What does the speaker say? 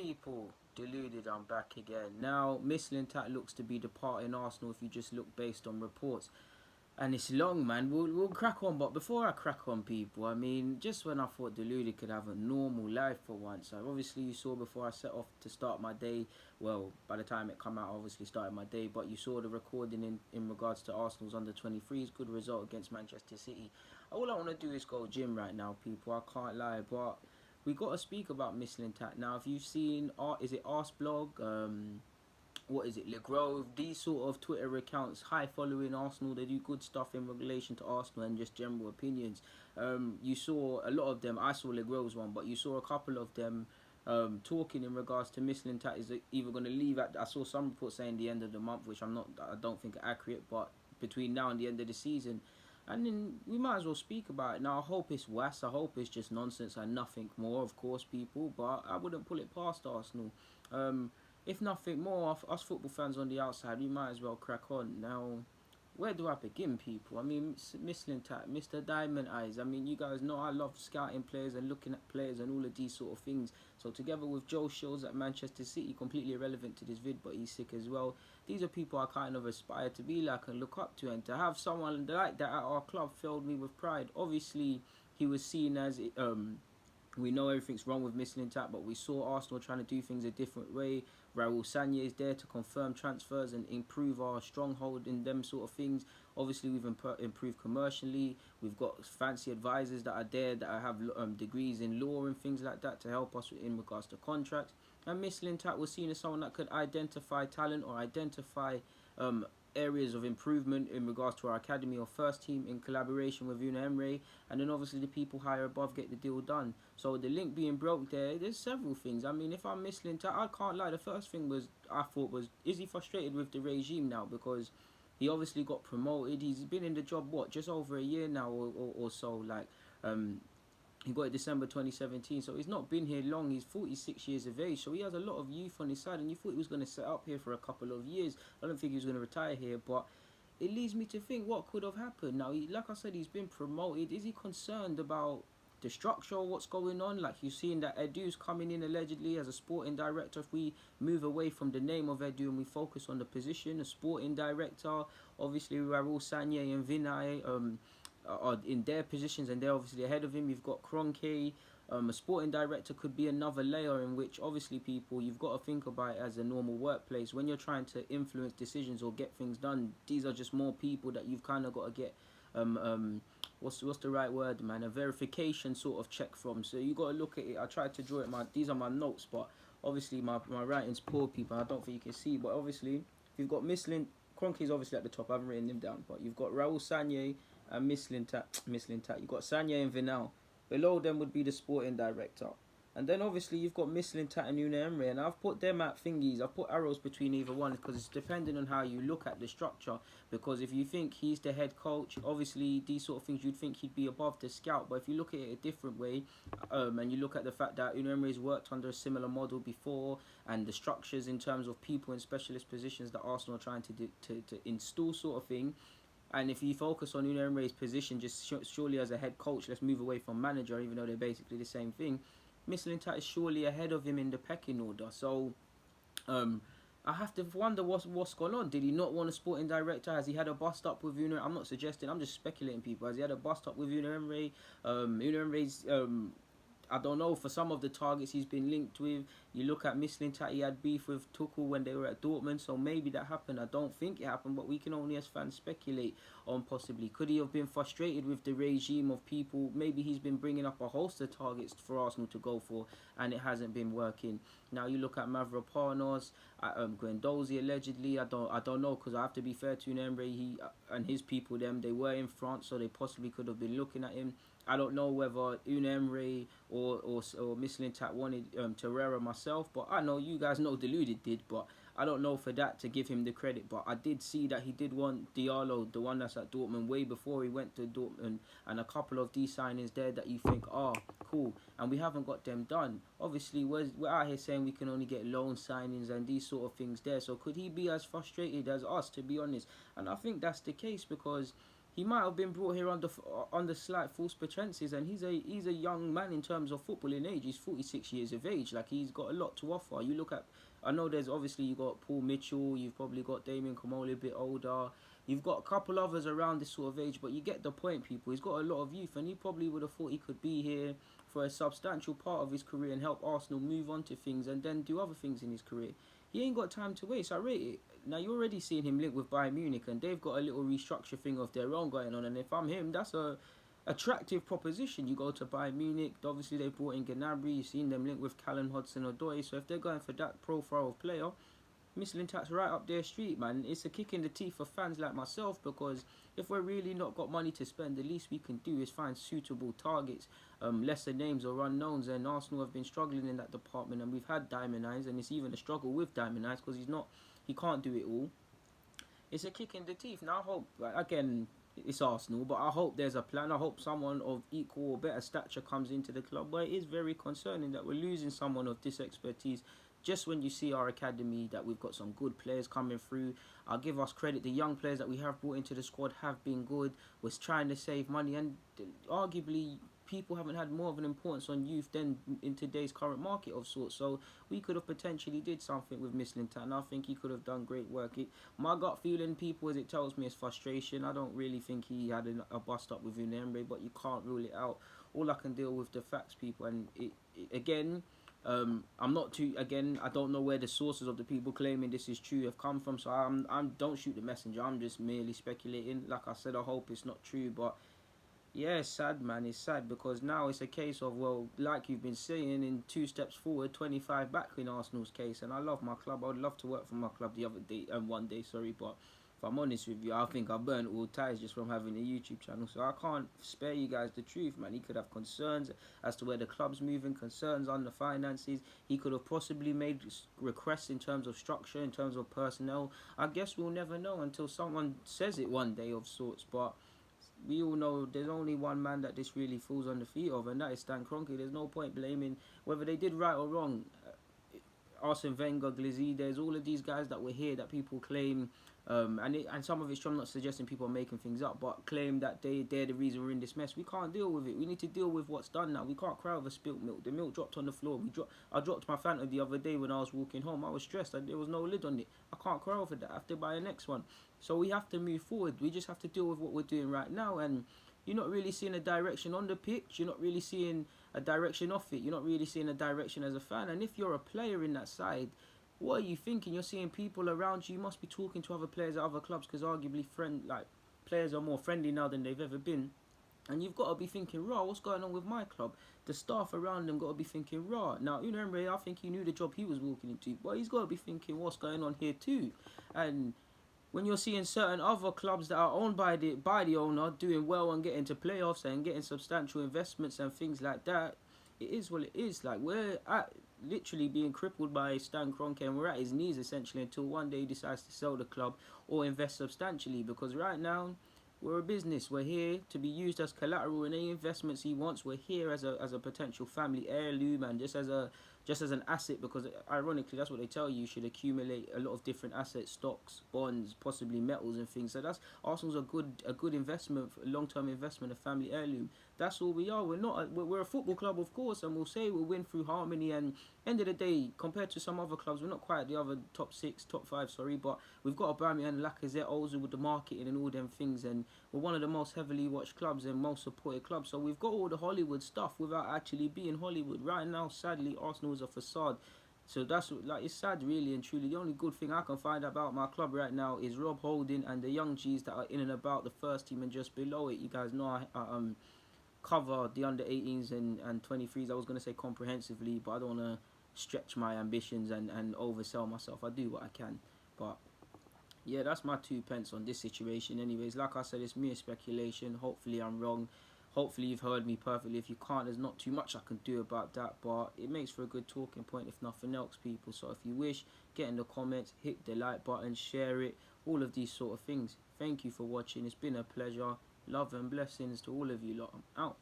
People, deluded, I'm back again. Now, Mislintat looks to be departing Arsenal if you just look based on reports. And it's long, man. We'll crack on. But before I crack on, people, I mean, just when I thought Deluded could have a normal life for once, obviously you saw before I set off to start my day. Well, by the time it come out, I obviously started my day. But you saw the recording in regards to Arsenal's under 23s good result against Manchester City. All I want to do is go gym right now, people. I can't lie, but we got to speak about Mislintat now. If you've seen, is it Arsblog? What is it, Le Grove, these sort of Twitter accounts, high following Arsenal, they do good stuff in relation to Arsenal and just general opinions. You saw a lot of them, I saw Le Grove's one, but you saw a couple of them talking in regards to Mislintat is either going to leave at, I saw some reports saying the end of the month, which I don't think are accurate, but between now and the end of the season. And then we might as well speak about it. Now, I hope it's was. I hope it's just nonsense and nothing more, of course, people. But I wouldn't pull it past Arsenal. If nothing more, us football fans on the outside, we might as well crack on. Now, where do I begin, people? I mean, Mislintat, Mr. Diamond Eyes. I mean, you guys know I love scouting players and looking at players and all of these sort of things. So together with Joe Shields at Manchester City, completely irrelevant to this vid, but he's sick as well. These are people I kind of aspire to be like and look up to, and to have someone like that at our club filled me with pride. Obviously, he was seen as we know everything's wrong with Mislintat, but we saw Arsenal trying to do things a different way. Raul Sanye is there to confirm transfers and improve our stronghold in them sort of things. Obviously, we've improved commercially. We've got fancy advisors that are there that have degrees in law and things like that to help us in regards to contracts. And Mislintat was seen as someone that could identify talent or identify areas of improvement in regards to our academy or first team in collaboration with Una Emre, and then obviously the people higher above get the deal done. So the link being broke there's several things. I mean, if I'm Mislintat, I can't lie, the first thing I thought was, is he frustrated with the regime now? Because he obviously got promoted. He's been in the job, just over a year now or so. Like, he got it December 2017, so he's not been here long. He's 46 years of age, so he has a lot of youth on his side, and you thought he was going to set up here for a couple of years. I don't think he was going to retire here, but it leads me to think what could have happened. Now, like I said, he's been promoted. Is he concerned about the structure or what's going on? Like, you've seen that Edu's coming in allegedly as a sporting director. If we move away from the name of Edu and we focus on the position, a sporting director, obviously Raul Sanye and Vinay are in their positions, and they're obviously ahead of him. You've got Kroenke. A sporting director could be another layer in which, obviously, people, you've got to think about it as a normal workplace. When you're trying to influence decisions or get things done, these are just more people that you've kind of got to get what's the right word, man? A verification sort of check from. So you got to look at it. I tried to draw it. These are my notes, but obviously my writing's poor, people. I don't think you can see, but obviously you've got Kroenke's obviously at the top. I haven't written him down, but you've got Raul Sanye and Mislintat. You've got Sanye and Vinal. Below them would be the sporting director. And then obviously you've got Mislintat and Una Emre, and I've put them at thingies. I've put arrows between either one because it's depending on how you look at the structure. Because if you think he's the head coach, obviously these sort of things you'd think he'd be above the scout. But if you look at it a different way, and you look at the fact that Una Emre's worked under a similar model before, and the structures in terms of people in specialist positions that Arsenal are trying to install sort of thing. And if you focus on Una Emre's position, just surely as a head coach, let's move away from manager, even though they're basically the same thing. Mislintat is surely ahead of him in the pecking order. So, I have to wonder what's gone on. Did he not want a sporting director? Has he had a bust up with Una? I'm not suggesting. I'm just speculating, people. Has he had a bust up with Una Emre? Una Emre's I don't know, for some of the targets he's been linked with. You look at Mislintat, he had beef with Tuchel when they were at Dortmund, so maybe that happened. I don't think it happened, but we can only as fans speculate on possibly. Could he have been frustrated with the regime of people? Maybe he's been bringing up a host of targets for Arsenal to go for, and it hasn't been working. Now you look at Mavropanos, Guendouzi allegedly. I don't know, because I have to be fair to Nemre. He and his people, they were in France, so they possibly could have been looking at him. I don't know whether Una Emre or Mislintat wanted Torreira myself, but I know you guys know Deluded did, but I don't know for that to give him the credit. But I did see that he did want Diallo, the one that's at Dortmund, way before he went to Dortmund, and a couple of these signings there that you think, cool, and we haven't got them done. Obviously, we're out here saying we can only get loan signings and these sort of things there, so could he be as frustrated as us, to be honest? And I think that's the case, because he might have been brought here under slight false pretenses, and he's a young man in terms of footballing age. He's 46 years of age. Like, he's got a lot to offer. You look at, I know there's obviously, you got Paul Mitchell, you've probably got Damien Comolli a bit older. You've got a couple others around this sort of age, but you get the point, people. He's got a lot of youth, and he probably would have thought he could be here for a substantial part of his career and help Arsenal move on to things and then do other things in his career. He ain't got time to waste. I rate it. Now, you're already seeing him linked with Bayern Munich, and they've got a little restructure thing of their own going on. And if I'm him, that's a attractive proposition. You go to Bayern Munich. Obviously, they brought in Gnabry. You've seen them linked with Callum Hudson-Odoi. So if they're going for that profile of player, Mislintat's right up their street, man. It's a kick in the teeth for fans like myself, because if we're really not got money to spend, the least we can do is find suitable targets, lesser names or unknowns. And Arsenal have been struggling in that department, and we've had Diamond Eyes, and it's even a struggle with Diamond Eyes because he can't do it all. It's a kick in the teeth. Now I hope, again, it's Arsenal, but I hope there's a plan. I hope someone of equal or better stature comes into the club. But it is very concerning that we're losing someone of this expertise just when you see our academy, that we've got some good players coming through. I'll give us credit. The young players that we have brought into the squad have been good. We're trying to save money, and arguably people haven't had more of an importance on youth than in today's current market of sorts. So we could have potentially did something with Mislintat, and I think he could have done great work. My gut feeling, people, as it tells me, is frustration. I don't really think he had a bust up with Unai, but you can't rule it out. All I can deal with the facts, people, and again, I'm not too, again, I don't know where the sources of the people claiming this is true have come from, so I'm don't shoot the messenger. I'm just merely speculating. Like I said, I hope it's not true, but yeah, it's sad, man. It's sad because now it's a case of, well, like you've been saying, in 2 steps forward, 25 back in Arsenal's case. And I love my club. I would love to work for my club one day, but if I'm honest with you, I think I burnt all ties just from having a YouTube channel. So I can't spare you guys the truth, man. He could have concerns as to where the club's moving, concerns on the finances. He could have possibly made requests in terms of structure, in terms of personnel. I guess we'll never know until someone says it one day of sorts, but we all know there's only one man that this really falls on the feet of, and that is Stan Kroenke. There's no point blaming whether they did right or wrong. Arsene Wenger, Glazzy, there's all of these guys that were here that people claim, and some of it's true. I'm not suggesting people are making things up, but claim that they're the reason we're in this mess. We can't deal with it. We need to deal with what's done now. We can't cry over spilt milk. The milk dropped on the floor. I dropped my Fanta the other day when I was walking home. I was stressed. There was no lid on it. I can't cry over that. I have to buy a next one. So we have to move forward. We just have to deal with what we're doing right now, and you're not really seeing a direction on the pitch. You're not really seeing a direction off it. You're not really seeing a direction as a fan. And if you're a player in that side, what are you thinking? You're seeing people around you. You must be talking to other players at other clubs, because arguably players are more friendly now than they've ever been. And you've got to be thinking, raw, what's going on with my club? The staff around them got to be thinking, raw. Now, I think he knew the job he was walking into, but he's got to be thinking, what's going on here too? And when you're seeing certain other clubs that are owned by the owner doing well and getting to playoffs and getting substantial investments and things like that, it is what it is. Like, we're literally being crippled by Stan Kroenke, and we're at his knees essentially until one day he decides to sell the club or invest substantially, because right now we're a business. We're here to be used as collateral in any investments he wants. We're here as a potential family heirloom, and just as an asset, because ironically that's what they tell you. You should accumulate a lot of different assets, stocks, bonds, possibly metals and things. So that's Arsenal's a good investment, a long-term investment, a family heirloom. That's all we are. We're a football club, of course, and we'll say we'll win through harmony. And end of the day, compared to some other clubs, we're not quite the other top 5, but we've got Aubameyang and Lacazette, Ozil with the marketing and all them things, and we're one of the most heavily watched clubs and most supported clubs. So we've got all the Hollywood stuff without actually being Hollywood. Right now, sadly, Arsenal is a facade. So that's it's sad, really and truly. The only good thing I can find about my club right now is Rob Holding and the young G's that are in and about the first team and just below it. You guys know I cover the under 18s and 23s. I was going to say comprehensively, but I don't want to stretch my ambitions and oversell myself. I do what I can, but yeah, that's my 2 pence on this situation. Anyways, like I said, it's mere speculation. Hopefully I'm wrong. Hopefully you've heard me perfectly. If you can't, there's not too much I can do about that, but it makes for a good talking point, if nothing else, people. So if you wish, get in the comments, hit the like button, share it, all of these sort of things. Thank you for watching. It's been a pleasure. Love and blessings to all of you lot. I'm out.